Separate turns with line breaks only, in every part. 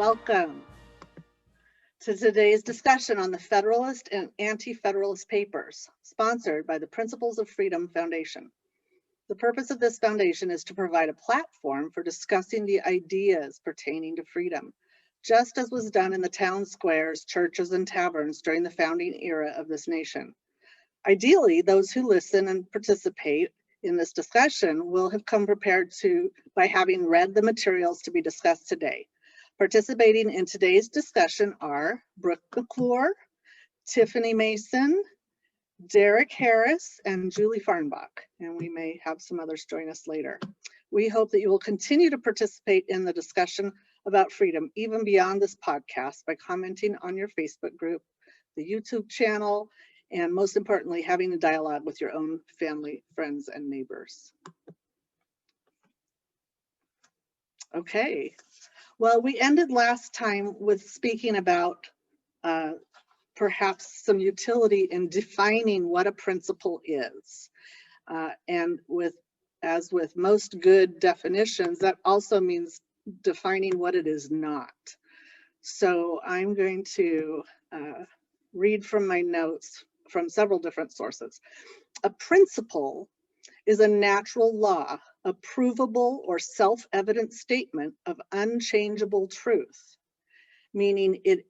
Welcome to today's discussion on the Federalist and Anti-Federalist Papers, sponsored by the Principles of Freedom Foundation. The purpose of this foundation is to provide a platform for discussing the ideas pertaining to freedom, just as was done in the town squares, churches, and taverns during the founding era of this nation. Ideally, those who listen and participate in this discussion will have come prepared by having read the materials to be discussed today. Participating in today's discussion are Brooke McClure, Tiffany Mason, Derek Harris, and Julie Farnbach, and we may have some others join us later. We hope that you will continue to participate in the discussion about freedom, even beyond this podcast, by commenting on your Facebook group, the YouTube channel, and most importantly, having a dialogue with your own family, friends, and neighbors. Okay. Well, we ended last time with speaking about perhaps some utility in defining what a principle is. And as with most good definitions, that also means defining what it is not. So I'm going to read from my notes from several different sources. A principle is a natural law, a provable or self-evident statement of unchangeable truth, meaning it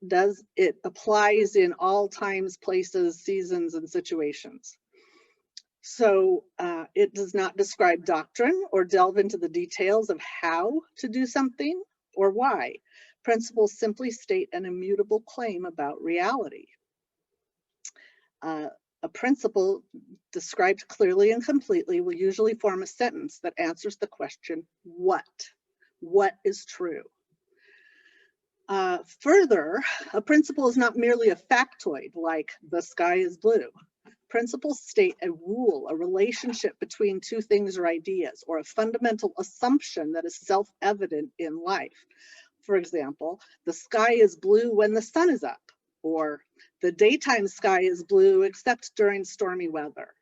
applies in all times, places, seasons, and situations. So it does not describe doctrine or delve into the details of how to do something or why. Principles simply state an immutable claim about reality. A principle described clearly and completely will usually form a sentence that answers the question, what? What is true? Further, a principle is not merely a factoid like the sky is blue. Principles state a rule, a relationship between two things or ideas, or a fundamental assumption that is self-evident in life. For example, the sky is blue when the sun is up, or the daytime sky is blue except during stormy weather.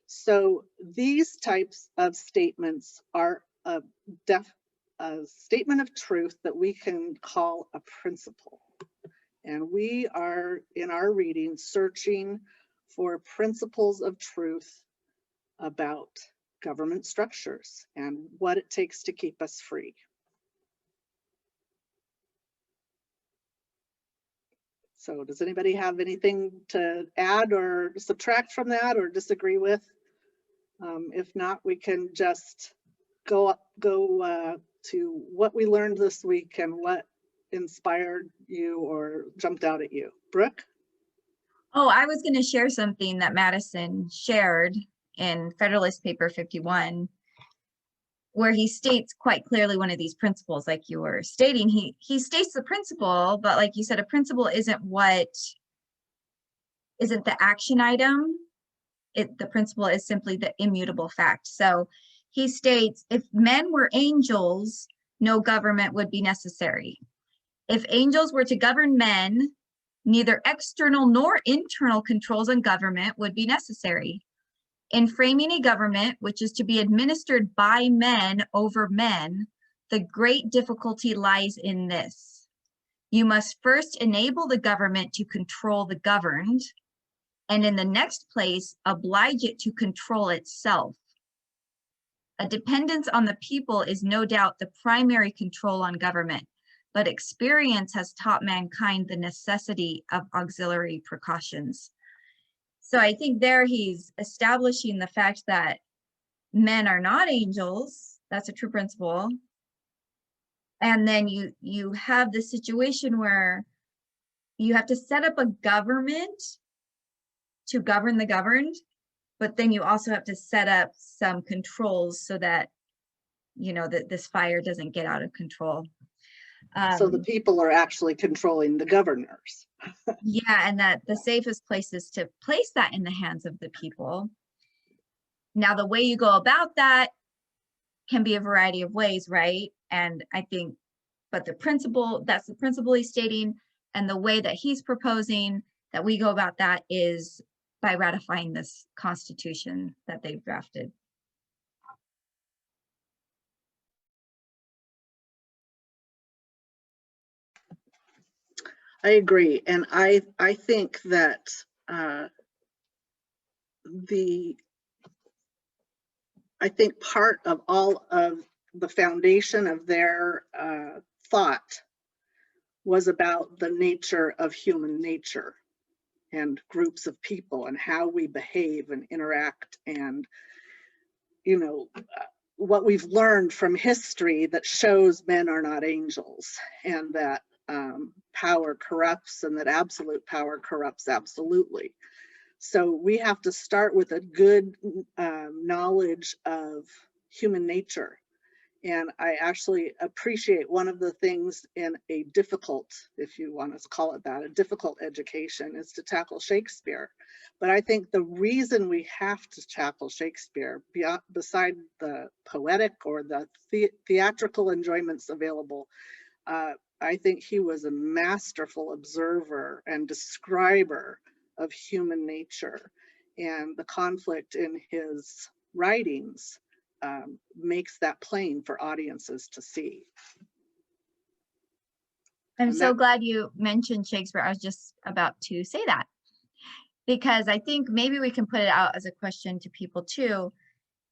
So these types of statements are a statement of truth that we can call a principle. And we are, in our reading, searching for principles of truth about government structures and what it takes to keep us free. So does anybody have anything to add or subtract from that or disagree with? If not, we can just go to what we learned this week and what inspired you or jumped out at you. Brooke?
Oh, I was going to share something that Madison shared in Federalist Paper 51, where he states quite clearly one of these principles, like you were stating. He states the principle, but like you said, a principle isn't the action item. The principle is simply the immutable fact. So he states, if men were angels, no government would be necessary. If angels were to govern men, neither external nor internal controls on government would be necessary. In framing a government which is to be administered by men over men, the great difficulty lies in this. You must first enable the government to control the governed, and in the next place, oblige it to control itself. A dependence on the people is no doubt the primary control on government, but experience has taught mankind the necessity of auxiliary precautions. So I think there he's establishing the fact that men are not angels. That's a true principle. And then you have the situation where you have to set up a government to govern the governed, but then you also have to set up some controls so that, that this fire doesn't get out of control.
So the people are actually controlling the governors.
Yeah, and that the safest place is to place that in the hands of the people. Now, the way you go about that can be a variety of ways, right? And I think, but that's the principle he's stating, and the way that he's proposing that we go about that is by ratifying this Constitution that they've drafted.
I agree. And I think that I think part of all of the foundation of their thought was about the nature of human nature and groups of people and how we behave and interact, and what we've learned from history that shows men are not angels, and that power corrupts, and that absolute power corrupts absolutely. So we have to start with a good knowledge of human nature. And I actually appreciate one of the things in a difficult, if you want to call it that, a difficult education is to tackle Shakespeare. But I think the reason we have to tackle Shakespeare, beside the poetic or the theatrical enjoyments available, I think he was a masterful observer and describer of human nature, and the conflict in his writings makes that plain for audiences to see.
I'm so glad you mentioned Shakespeare. I was just about to say that, because I think maybe we can put it out as a question to people too.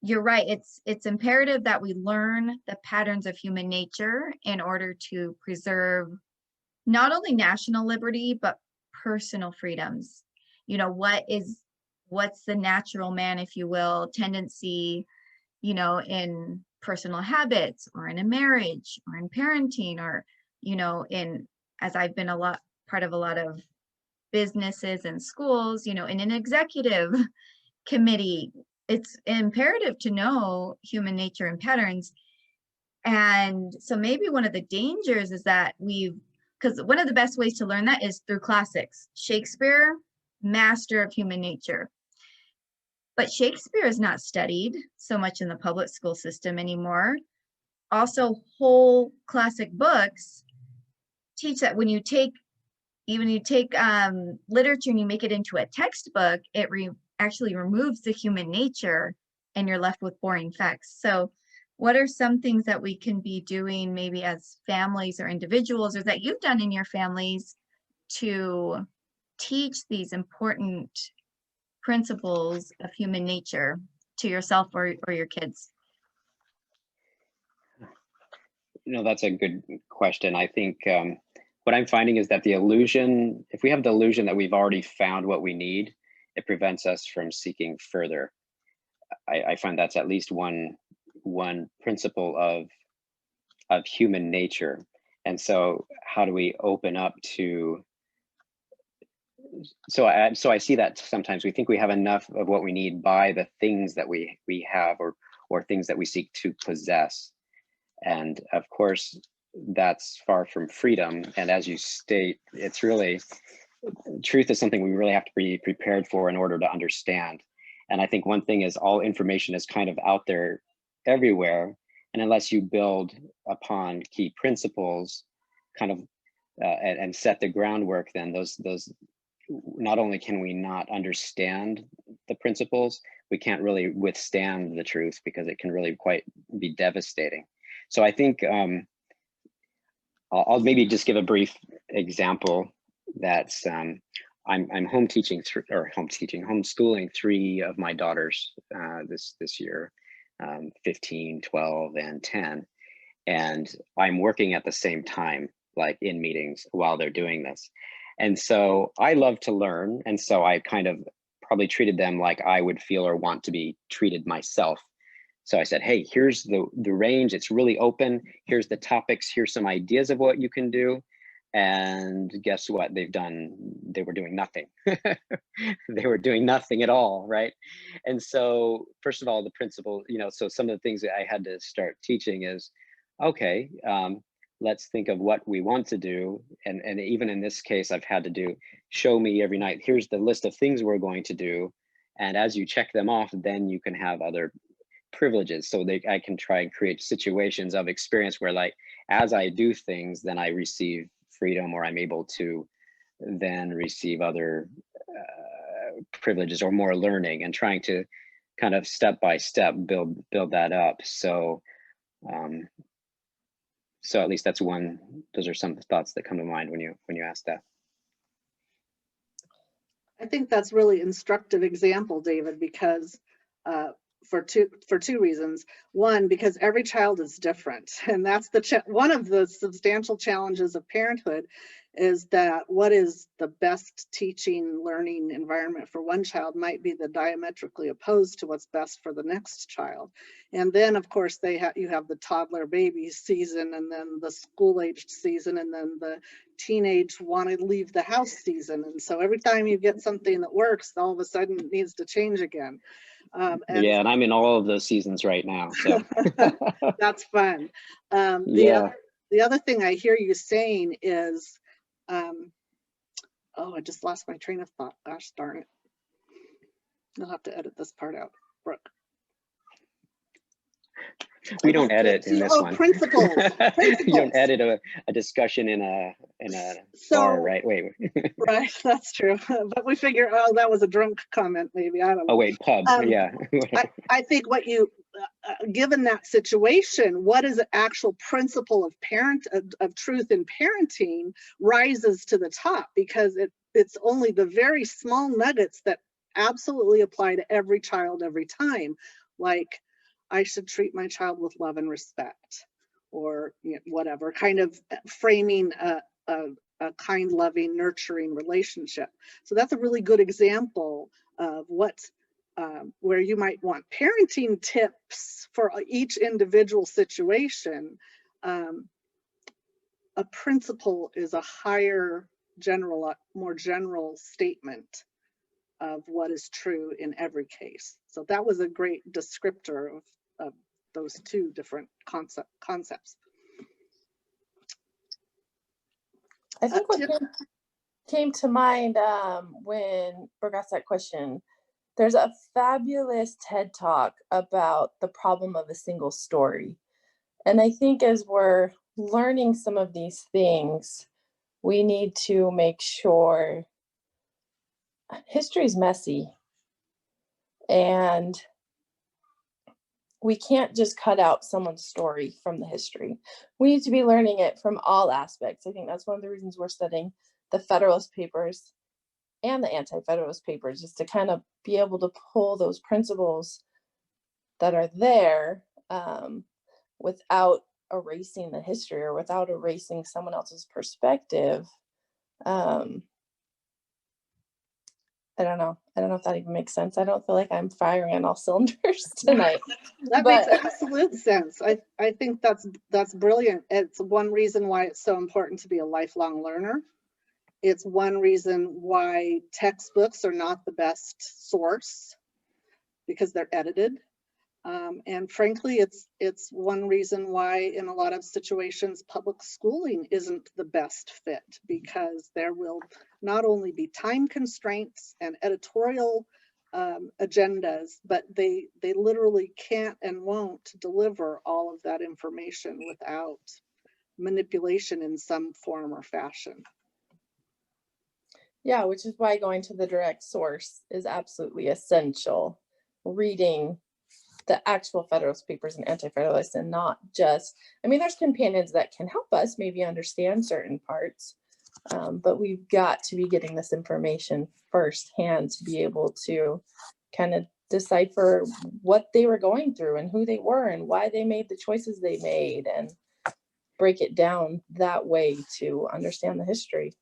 You're right. It's imperative that we learn the patterns of human nature in order to preserve not only national liberty, but personal freedoms. What's the natural man, if you will, tendency, in personal habits, or in a marriage, or in parenting, or, as I've been part of a lot of businesses and schools, in an executive committee, it's imperative to know human nature and patterns. And so maybe one of the dangers is that because one of the best ways to learn that is through classics. Shakespeare, master of human nature. But Shakespeare is not studied so much in the public school system anymore. Also, whole classic books teach that when you take literature and you make it into a textbook, it actually removes the human nature, and you're left with boring facts. So what are some things that we can be doing maybe as families or individuals, or that you've done in your families, to teach these important principles of human nature to yourself or your kids?
That's a good question. I think what I'm finding is that if we have the illusion that we've already found what we need, it prevents us from seeking further. I find that's at least one principle of human nature. And so how do we open up to, so I see that sometimes we think we have enough of what we need by the things that we have, or things that we seek to possess. And of course, that's far from freedom. And as you state, it's really, truth is something we really have to be prepared for in order to understand. And I think one thing is, all information is kind of out there everywhere. And unless you build upon key principles, kind of, and set the groundwork, then those, not only can we not understand the principles, we can't really withstand the truth, because it can really quite be devastating. So I think I'll maybe just give a brief example. That's I'm homeschooling 3 of my daughters this year, 15, 12, and 10, and I'm working at the same time, like in meetings while they're doing this. And so I love to learn, and so I kind of probably treated them like I would feel or want to be treated myself. So I said, hey, here's the range. It's really open. Here's the topics. Here's some ideas of what you can do. And guess what they've done? They were doing nothing. They were doing nothing at all, right? And so first of all, the principle, so some of the things that I had to start teaching is, okay, let's think of what we want to do. And even in this case, I've had to show me every night, here's the list of things we're going to do. And as you check them off, then you can have other privileges. So I can try and create situations of experience where, like, as I do things, then I receive freedom, or I'm able to then receive other privileges or more learning, and trying to kind of step by step build that up. So so at least those are some thoughts that come to mind when you ask that.
I think that's really instructive example, David, because for two reasons. One, because every child is different, and that's one of the substantial challenges of parenthood, is that what is the best teaching learning environment for one child might be the diametrically opposed to what's best for the next child. And then of course you have the toddler baby season, and then the school-aged season, and then the teenage want to leave the house season. And so every time you get something that works, all of a sudden it needs to change again.
And I'm in all of those seasons right now, so
that's fun.
Yeah.
The other thing I hear you saying is, oh, I just lost my train of thought. Gosh darn it. I'll have to edit this part out, Brooke.
We don't edit in this one.
Principles.
You don't edit a discussion in a bar, right? Wait.
Right, that's true. But we figure, oh, that was a drunk comment, maybe. I don't know.
Oh wait, pub. Yeah.
I think what you, given that situation, what is the actual principle of truth in parenting rises to the top, because it's only the very small nuggets that absolutely apply to every child every time. Like, I should treat my child with love and respect, or whatever, kind of framing a kind, loving, nurturing relationship. So that's a really good example of what, where you might want parenting tips for each individual situation. A principle is a higher more general statement of what is true in every case. So that was a great descriptor of those two different concepts.
I think what came to mind when Brooke asked that question, there's a fabulous TED Talk about the problem of a single story. And I think as we're learning some of these things, we need to make sure history is messy, and we can't just cut out someone's story from the history. We need to be learning it from all aspects. I think that's one of the reasons we're studying the Federalist Papers and the Anti-Federalist Papers, is to kind of be able to pull those principles that are there without erasing the history or without erasing someone else's perspective. I don't know if that even makes sense. I don't feel like I'm firing on all cylinders tonight.
That makes absolute sense. I think that's brilliant. It's one reason why it's so important to be a lifelong learner. It's one reason why textbooks are not the best source, because they're edited. And frankly, it's one reason why in a lot of situations public schooling isn't the best fit, because there will not only be time constraints and editorial agendas, but they literally can't and won't deliver all of that information without manipulation in some form or fashion.
Yeah, which is why going to the direct source is absolutely essential. Reading the actual Federalist Papers and Anti-Federalist, and not just, I mean, there's companions that can help us maybe understand certain parts, but we've got to be getting this information firsthand to be able to kind of decipher what they were going through and who they were and why they made the choices they made, and break it down that way to understand the history.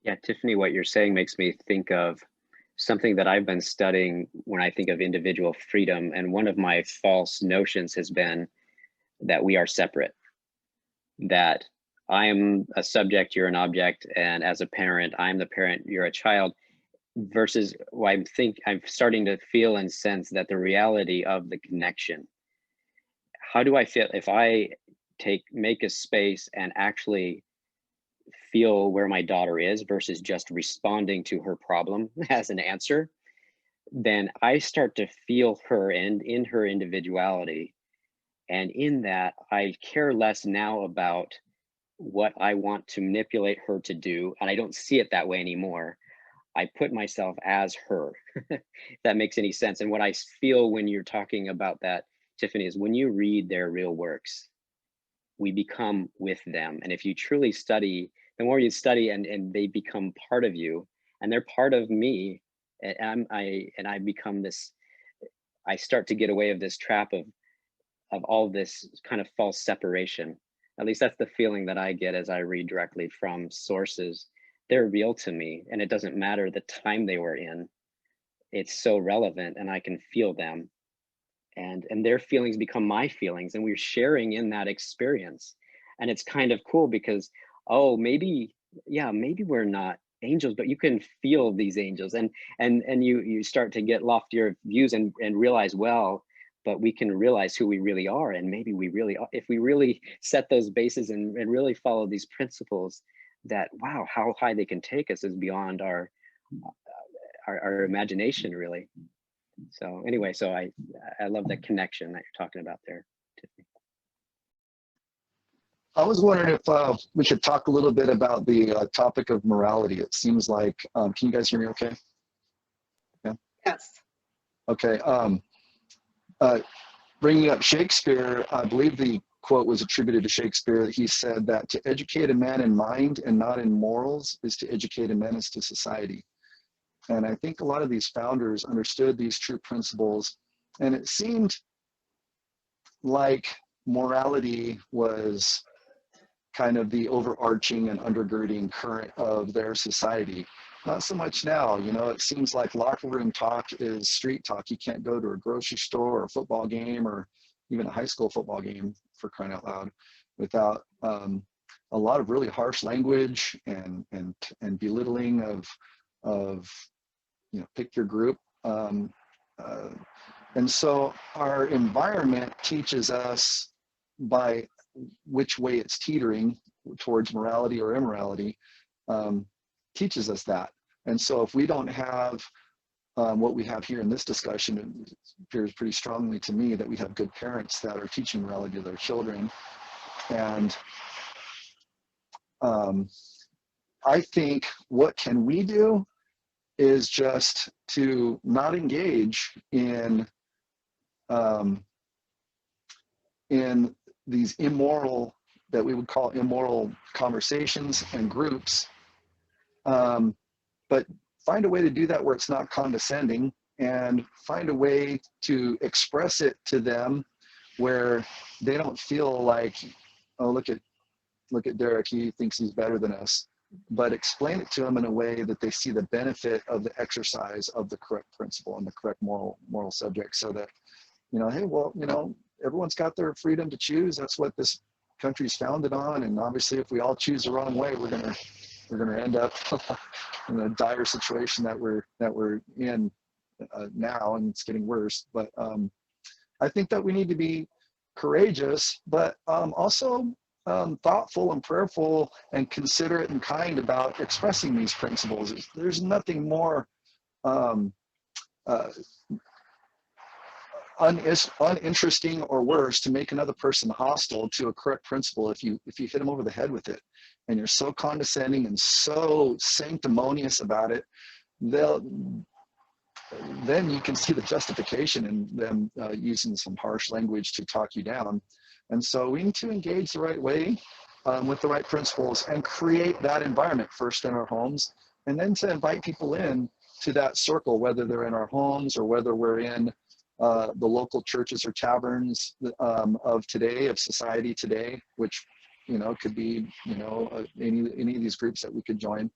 Yeah, Tiffany, what you're saying makes me think of something that I've been studying when I think of individual freedom. And one of my false notions has been that we are separate, that I am a subject, you're an object, and as a parent, I'm the parent, you're a child, versus I'm starting to feel and sense that the reality of the connection. How do I feel if I make a space and actually feel where my daughter is versus just responding to her problem as an answer? Then I start to feel her and in her individuality. And in that, I care less now about what I want to manipulate her to do. And I don't see it that way anymore. I put myself as her, if that makes any sense. And what I feel when you're talking about that, Tiffany, is when you read their real works, we become with them. And if you truly study, the more you study and they become part of you, and they're part of me. And I become this, I start to get away of this trap of all this kind of false separation. At least that's the feeling that I get as I read directly from sources. They're real to me, and it doesn't matter the time they were in. It's so relevant, and I can feel them, and their feelings become my feelings, and we're sharing in that experience. And it's kind of cool because, oh, maybe, yeah, maybe we're not angels, but you can feel these angels, and you start to get loftier views and realize, well, but we can realize who we really are, and maybe we really are, if we really set those bases and really follow these principles, that, wow, how high they can take us is beyond our imagination, really. So anyway, so I love that connection that you're talking about there, Tiffany.
I was wondering if we could talk a little bit about the topic of morality. It seems like, can you guys hear me okay? Yeah.
Yes.
Okay. Bringing up Shakespeare, I believe the quote was attributed to Shakespeare. He said that to educate a man in mind and not in morals is to educate a menace to society. And I think a lot of these founders understood these true principles, and it seemed like morality was kind of the overarching and undergirding current of their society. Not so much now, you know, it seems like locker room talk is street talk. You can't go to a grocery store or a football game or even a high school football game, for crying out loud, without a lot of really harsh language and belittling of you know, pick your group. And so our environment teaches us by which way it's teetering towards morality or immorality, teaches us that. And so if we don't have what we have here in this discussion, it appears pretty strongly to me that we have good parents that are teaching morality to their children. And I think what can we do is just to not engage in these immoral, that we would call immoral conversations and groups, but find a way to do that where it's not condescending, and find a way to express it to them where they don't feel like, oh, look at Derek, he thinks he's better than us. But explain it to them in a way that they see the benefit of the exercise of the correct principle and the correct moral subject, so that, you know, hey, well, you know, everyone's got their freedom to choose. That's what this country's founded on. And obviously, if we all choose the wrong way, we're gonna end up in a dire situation that we're in now, and it's getting worse. But I think that we need to be courageous, but also thoughtful and prayerful and considerate and kind about expressing these principles. There's nothing more uninteresting or worse to make another person hostile to a correct principle if you hit them over the head with it, and you're so condescending and so sanctimonious about it. Then you can see the justification in them using some harsh language to talk you down. And so we need to engage the right way with the right principles and create that environment first in our homes, and then to invite people in to that circle, whether they're in our homes or whether we're in the local churches or taverns of today, of society today, which, you know, could be, you know, any of these groups that we could join.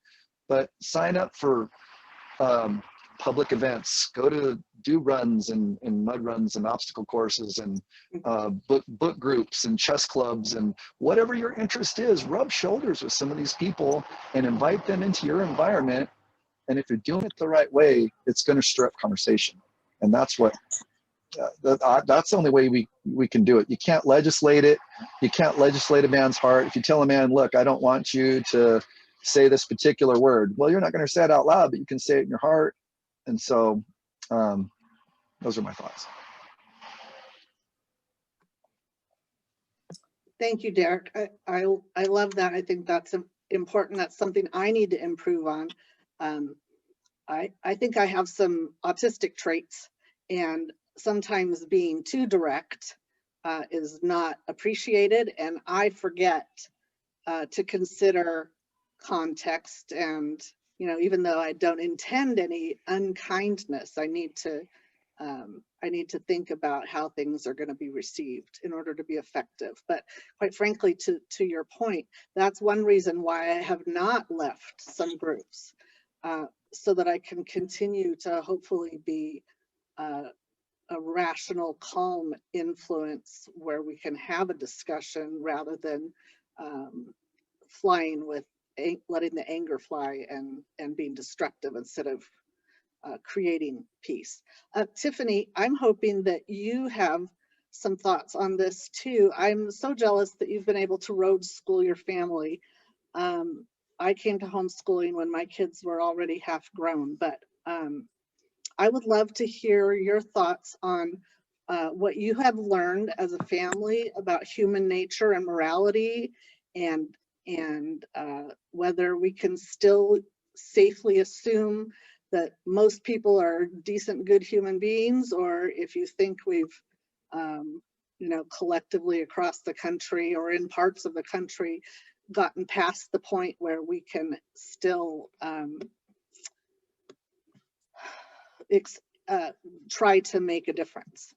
But sign up for public events, go to do runs and mud runs and obstacle courses and book groups and chess clubs, and whatever your interest is, rub shoulders with some of these people and invite them into your environment. And if you're doing it the right way, it's going to stir up conversation. And that's what that's the only way we can do it. You can't legislate it. You can't legislate a man's heart. If you tell a man, look, I don't want you to say this particular word, well, you're not going to say it out loud, but you can say it in your heart. And so those are my thoughts.
Thank you, Derek. I love that. I think that's important. That's something I need to improve on. I think I have some autistic traits, and sometimes being too direct is not appreciated, and I forget to consider context and even though I don't intend any unkindness, I need to think about how things are going to be received in order to be effective. But quite frankly, to your point, that's one reason why I have not left some groups, so that I can continue to hopefully be a rational, calm influence where we can have a discussion rather than flying with, letting the anger fly and being destructive instead of creating peace. Tiffany, I'm hoping that you have some thoughts on this too. I'm so jealous that you've been able to road school your family. I came to homeschooling when my kids were already half grown, but I would love to hear your thoughts on what you have learned as a family about human nature and morality, and whether we can still safely assume that most people are decent, good human beings, or if you think we've, collectively across the country or in parts of the country, gotten past the point where we can still try to make a difference.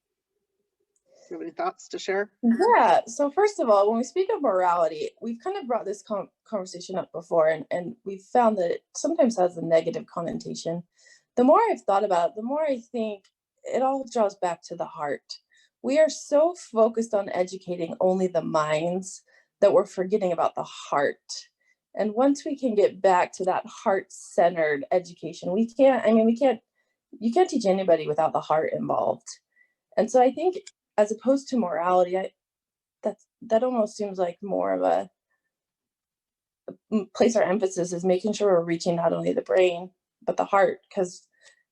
Do you have any thoughts to share?
Yeah, so first of all, when we speak of morality, we've kind of brought this conversation up before, and we've found that it sometimes has a negative connotation. The more I've thought about it, the more I think it all draws back to the heart. We are so focused on educating only the minds that we're forgetting about the heart. And once we can get back to that heart-centered education, you can't teach anybody without the heart involved. And so I think, as opposed to morality, that almost seems like more of a place our emphasis is making sure we're reaching not only the brain, but the heart. Because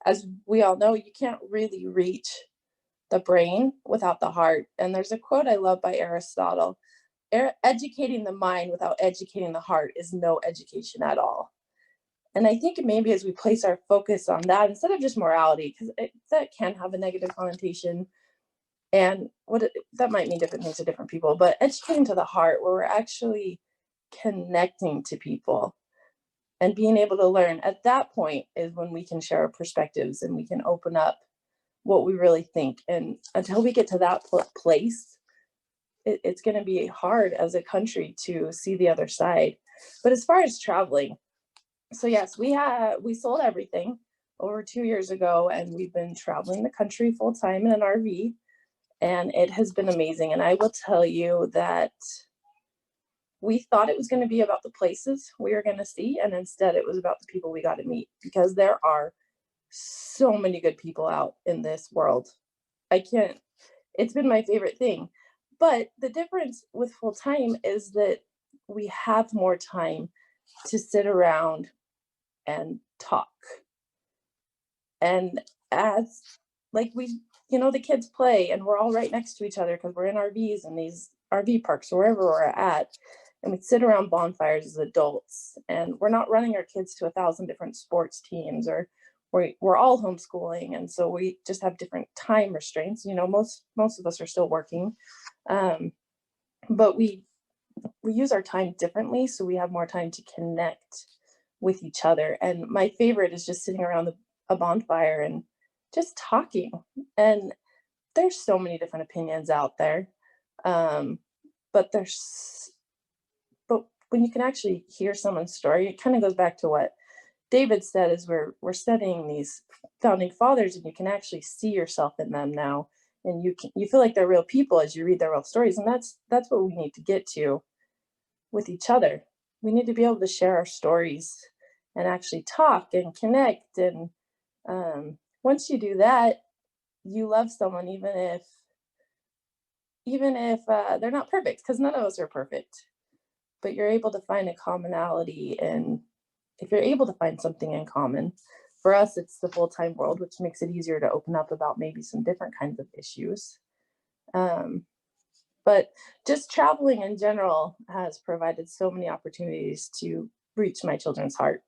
as we all know, you can't really reach the brain without the heart. And there's a quote I love by Aristotle: educating the mind without educating the heart is no education at all. And I think maybe as we place our focus on that, instead of just morality, because that can have a negative connotation, and that might mean different things to different people, but educating to the heart, where we're actually connecting to people and being able to learn, at that point is when we can share our perspectives and we can open up what we really think. And until we get to that place, it's going to be hard as a country to see the other side. But as far as traveling, so yes, we sold everything over 2 years ago, and we've been traveling the country full time in an RV, and it has been amazing. And I will tell you that we thought it was going to be about the places we were going to see, and instead it was about the people we got to meet, because there are so many good people out in this world. It's been my favorite thing. But the difference with full time is that we have more time to sit around and talk. And as like the kids play, and we're all right next to each other because we're in RVs and these RV parks or wherever we're at, and we sit around bonfires as adults, and we're not running our kids to 1,000 different sports teams, or we're all homeschooling, and so we just have different time restraints. Most of us are still working, but we use our time differently, so we have more time to connect with each other. And my favorite is just sitting around a bonfire and just talking. And there's so many different opinions out there, but when you can actually hear someone's story, it kind of goes back to what David said, is we're studying these founding fathers, and you can actually see yourself in them now, and you feel like they're real people as you read their real stories. And that's what we need to get to with each other. We need to be able to share our stories and actually talk and connect. And once you do that, you love someone, even if they're not perfect, because none of us are perfect, but you're able to find a commonality. And if you're able to find something in common, for us, it's the full-time world, which makes it easier to open up about maybe some different kinds of issues. But just traveling in general has provided so many opportunities to reach my children's heart.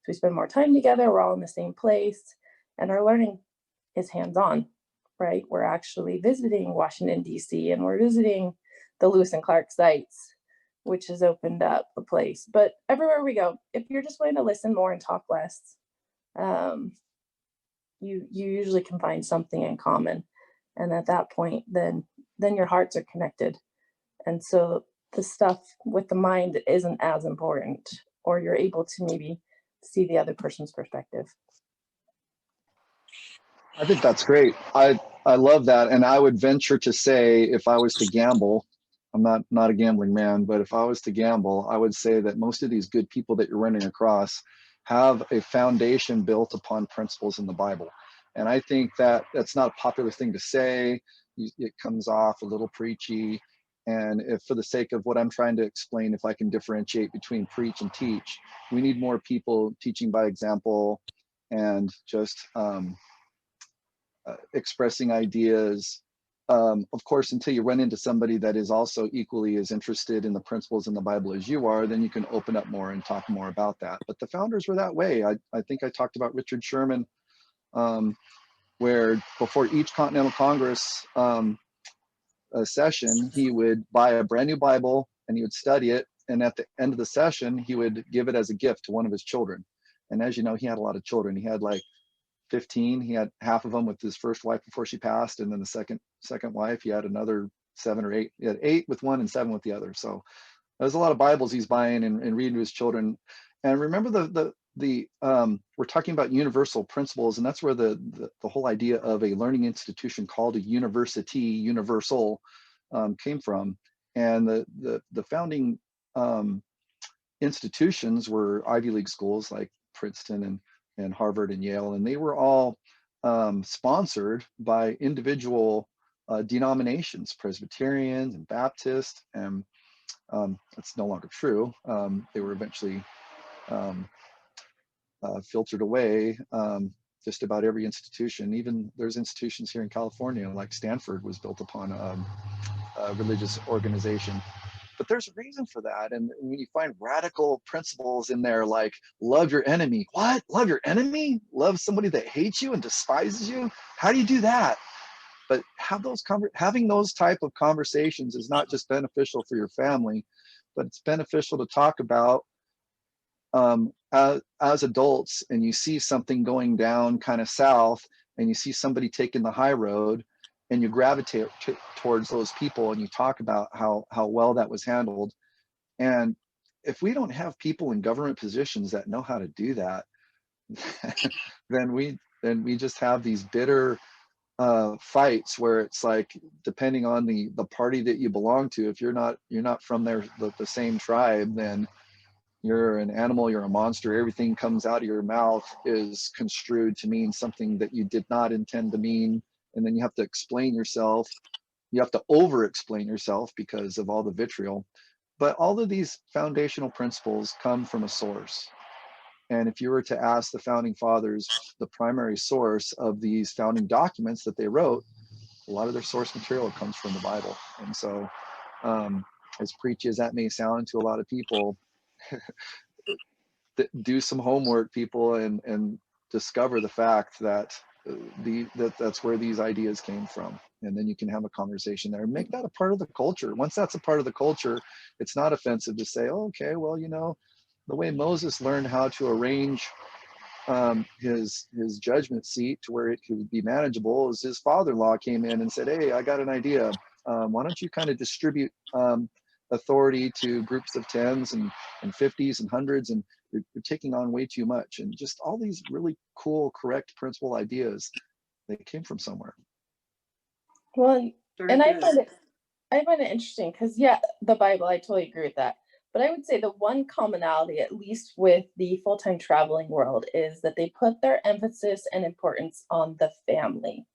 So we spend more time together, we're all in the same place, and our learning is hands-on, right? We're actually visiting Washington, D.C., and we're visiting the Lewis and Clark sites. which has opened up a place. But everywhere we go, if you're just willing to listen more and talk less, you usually can find something in common. And at that point, then your hearts are connected. And so the stuff with the mind isn't as important, or you're able to maybe see the other person's perspective.
I think that's great. I love that. And I would venture to say, if I was to gamble, I'm not a gambling man, but if I was to gamble, I would say that most of these good people that you're running across have a foundation built upon principles in the Bible. And I think that that's not a popular thing to say. It comes off a little preachy. And if, for the sake of what I'm trying to explain, if I can differentiate between preach and teach, we need more people teaching by example and just expressing ideas. Of course, until you run into somebody that is also equally as interested in the principles in the Bible as you are, then you can open up more and talk more about that. But the founders were that way. I think I talked about Richard Sherman, where before each Continental Congress session, he would buy a brand new Bible and he would study it. And at the end of the session, he would give it as a gift to one of his children. And as you know, he had a lot of children. He had like 15. He had half of them with his first wife before she passed, and then the second wife, he had another 7 or 8. He had 8 with one and 7 with the other. So there's a lot of Bibles he's buying and reading to his children. And remember we're talking about universal principles, and that's where the whole idea of a learning institution called a university, universal, came from. And the founding institutions were Ivy League schools like Princeton and Harvard and Yale, and they were all sponsored by individual denominations, Presbyterians and Baptists, and that's no longer true. They were eventually filtered away. Just about every institution, even there's institutions here in California, like Stanford was built upon a religious organization. But there's a reason for that. And when you find radical principles in there, like love your enemy. What? Love your enemy? Love somebody that hates you and despises you? How do you do that? But having those type of conversations is not just beneficial for your family, but it's beneficial to talk about as adults, and you see something going down kind of south, and you see somebody taking the high road, and you gravitate towards those people and you talk about how well that was handled. And if we don't have people in government positions that know how to do that, then we just have these bitter fights where it's like, depending on the party that you belong to, if you're not from the same tribe, then you're an animal, you're a monster. Everything comes out of your mouth is construed to mean something that you did not intend to mean. And then you have to explain yourself. You have to over-explain yourself because of all the vitriol. But all of these foundational principles come from a source. And if you were to ask the founding fathers the primary source of these founding documents that they wrote, a lot of their source material comes from the Bible. And so, as preachy as that may sound to a lot of people, do some homework, people, and discover the fact that that's where these ideas came from. And then you can have a conversation there and make that a part of the culture. Once that's a part of the culture, it's not offensive to say, oh, okay, well, the way Moses learned how to arrange his judgment seat to where it could be manageable is his father-in-law came in and said, hey, I got an idea. Why don't you kind of distribute authority to groups of 10s and 50s and 100s, and you're taking on way too much. And just all these really cool, correct principle ideas, they came from somewhere.
Well, and I find it interesting because, yeah, the Bible, I totally agree with that. But I would say the one commonality, at least with the full-time traveling world, is that they put their emphasis and importance on the family.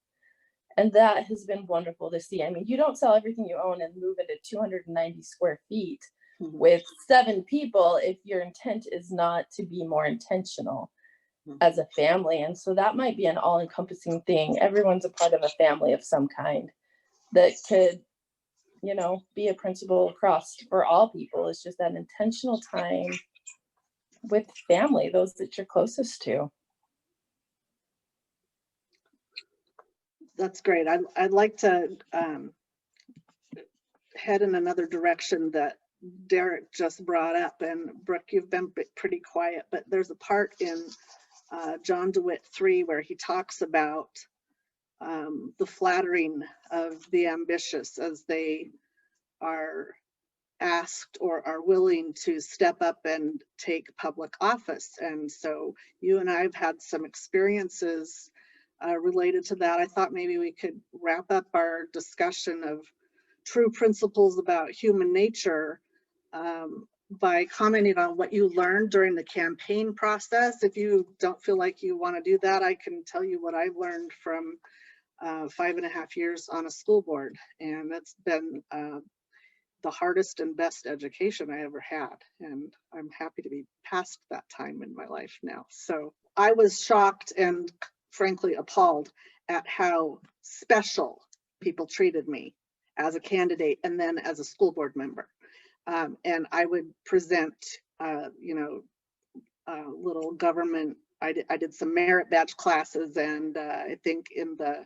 And that has been wonderful to see. I mean, you don't sell everything you own and move into 290 square feet with 7 people if your intent is not to be more intentional as a family. And so that might be an all-encompassing thing. Everyone's a part of a family of some kind that could, be a principle across for all people. It's just that intentional time with family, those that you're closest to.
That's great. I'd like to head in another direction that Derek just brought up, and Brooke, you've been pretty quiet, but there's a part in John Dewitt 3 where he talks about the flattering of the ambitious as they are asked or are willing to step up and take public office. And so you and I have had some experiences related to that. I thought maybe we could wrap up our discussion of true principles about human nature by commenting on what you learned during the campaign process. If you don't feel like you want to do that, I can tell you what I've learned from 5.5 years on a school board. And that's been the hardest and best education I ever had. And I'm happy to be past that time in my life now. So I was shocked and frankly appalled at how special people treated me as a candidate and then as a school board member. And I would present, little government. I did some merit badge classes, and I think in the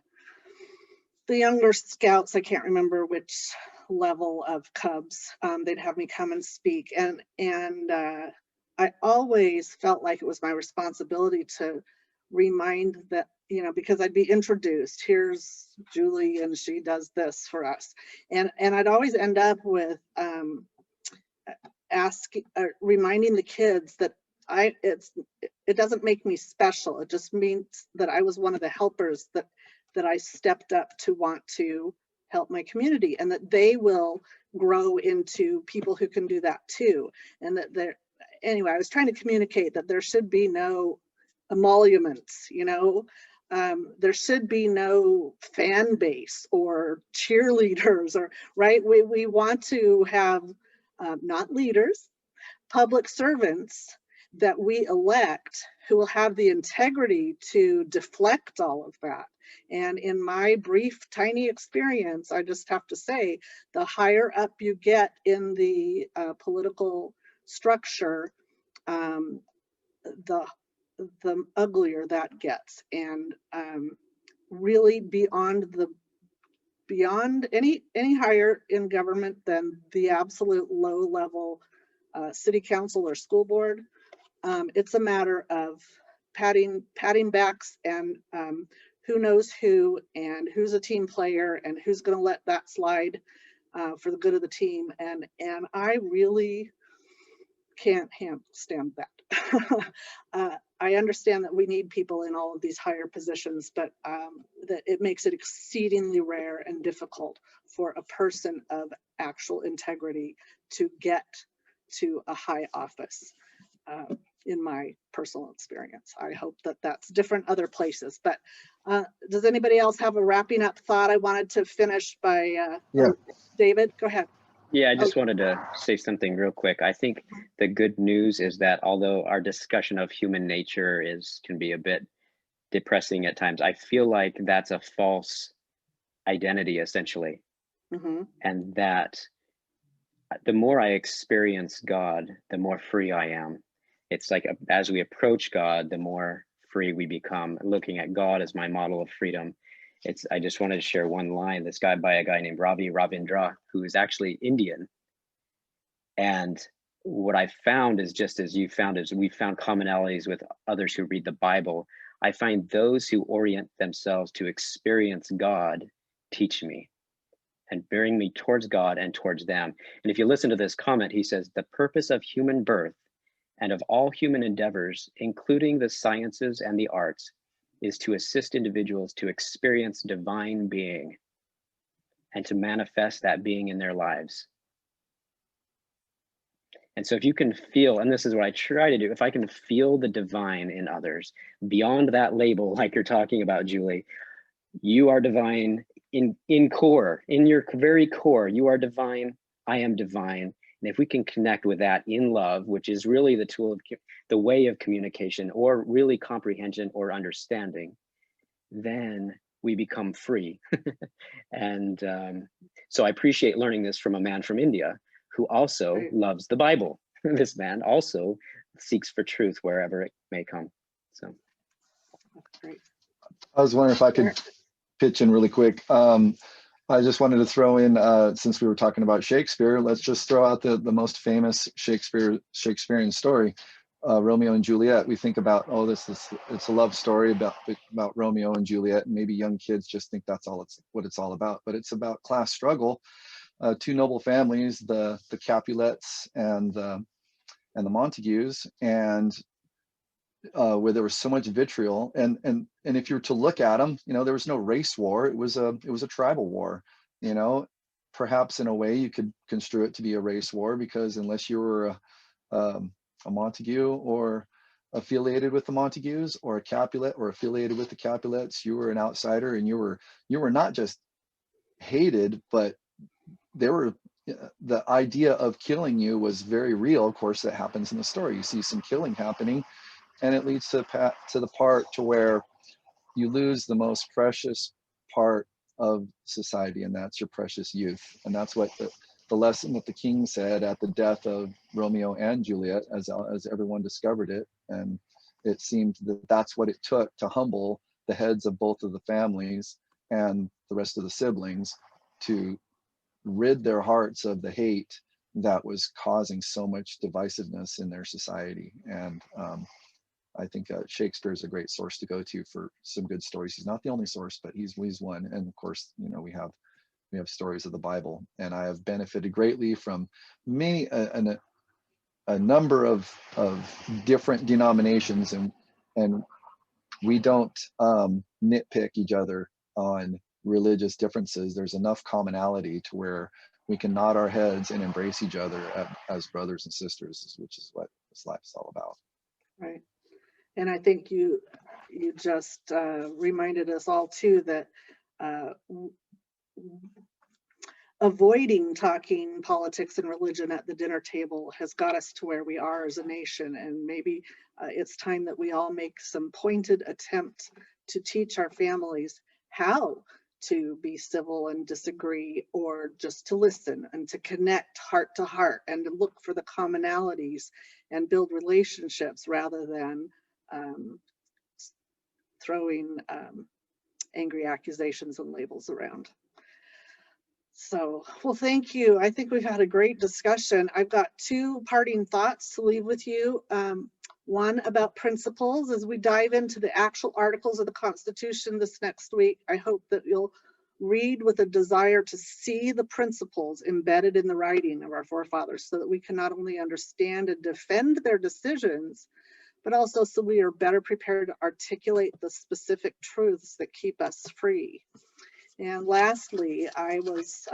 younger scouts, I can't remember which level of Cubs, they'd have me come and speak, and I always felt like it was my responsibility to remind that, because I'd be introduced, here's Julie and she does this for us, and I'd always end up with reminding the kids that it doesn't make me special. It just means that I was one of the helpers that I stepped up to want to help my community, and that they will grow into people who can do that too. And that anyway, I was trying to communicate that there should be no emoluments, there should be no fan base or cheerleaders, or right. We want to have not leaders, public servants that we elect who will have the integrity to deflect all of that. And in my brief, tiny experience, I just have to say, the higher up you get in the political structure, the uglier that gets. And really beyond any higher in government than the absolute low level city council or school board, it's a matter of patting backs and who knows who and who's a team player and who's going to let that slide for the good of the team. And I really can't stand that. I understand that we need people in all of these higher positions, but that it makes it exceedingly rare and difficult for a person of actual integrity to get to a high office, in my personal experience. I hope that that's different other places, but does anybody else have a wrapping up thought? I wanted to finish by David, go ahead.
Yeah, I just wanted to say something real quick. I think the good news is that although our discussion of human nature can be a bit depressing at times, I feel like that's a false identity essentially. Mm-hmm. And that the more I experience God, the more free I am. It's like as we approach God, the more free we become. Looking at God as my model of freedom. I just wanted to share one line. This guy by a guy named Ravi Ravindra, who is actually Indian. And what I found is just as you found, is we found commonalities with others who read the Bible. I find those who orient themselves to experience God teach me and bearing me towards God and towards them. And if you listen to this comment, he says, the purpose of human birth and of all human endeavors, including the sciences and the arts, is to assist individuals to experience divine being and to manifest that being in their lives. And so if you can feel, and this is what I try to do, if I can feel the divine in others, beyond that label, like you're talking about, Julie, you are divine in core, in your very core, you are divine, I am divine. And if we can connect with that in love, which is really the tool of the way of communication, or really comprehension or understanding, then we become free. And so I appreciate learning this from a man from India who also loves the Bible. This man also seeks for truth wherever it may come. So
I was wondering if I could pitch in really quick. I just wanted to throw in, since we were talking about Shakespeare, let's just throw out the most famous Shakespearean story, Romeo and Juliet. We think about, oh, it's a love story about Romeo and Juliet, and maybe young kids just think that's what it's all about. But it's about class struggle. Two noble families, the Capulets and the Montagues, and where there was so much vitriol, and if you were to look at them, there was no race war. It was a tribal war. Perhaps in a way you could construe it to be a race war, because unless you were a Montague or affiliated with the Montagues, or a Capulet or affiliated with the Capulets, you were an outsider, and you were not just hated, but the idea of killing you was very real. Of course, that happens in the story. You see some killing happening, and it leads to the part to where you lose the most precious part of society, and that's your precious youth. And that's what the lesson that the king said at the death of Romeo and Juliet, as everyone discovered it. And it seemed that that's what it took to humble the heads of both of the families and the rest of the siblings, to rid their hearts of the hate that was causing so much divisiveness in their society. And I think Shakespeare is a great source to go to for some good stories. He's not the only source, but he's one. And of course, we have stories of the Bible, and I have benefited greatly from many a number of different denominations, and we don't nitpick each other on religious differences. There's enough commonality to where we can nod our heads and embrace each other as brothers and sisters, which is what this life is all about.
Right. And I think you just reminded us all too that avoiding talking politics and religion at the dinner table has got us to where we are as a nation. And maybe it's time that we all make some pointed attempts to teach our families how to be civil and disagree, or just to listen and to connect heart to heart and to look for the commonalities and build relationships, rather than throwing angry accusations and labels around. So, well, thank you. I think we've had a great discussion. I've got two parting thoughts to leave with you. One about principles. As we dive into the actual articles of the Constitution this next week, I hope that you'll read with a desire to see the principles embedded in the writing of our forefathers, so that we can not only understand and defend their decisions, but also so we are better prepared to articulate the specific truths that keep us free. And lastly, I was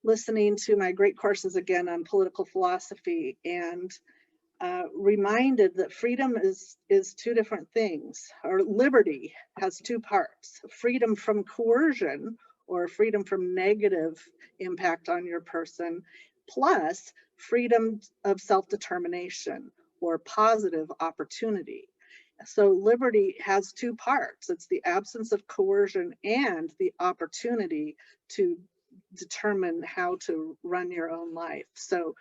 listening to my great courses again on political philosophy, and reminded that freedom is two different things, or liberty has two parts: freedom from coercion, or freedom from negative impact on your person, plus freedom of self-determination, or positive opportunity. So liberty has two parts. It's the absence of coercion and the opportunity to determine how to run your own life. So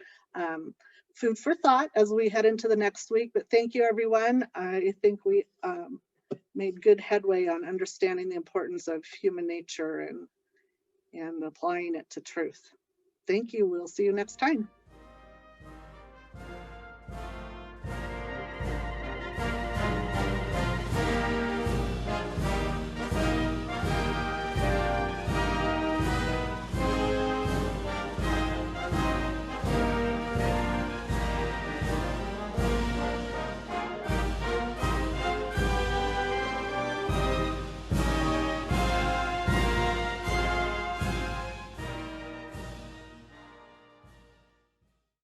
food for thought as we head into the next week. But thank you, everyone. I think we made good headway on understanding the importance of human nature and applying it to truth. Thank you. We'll see you next time.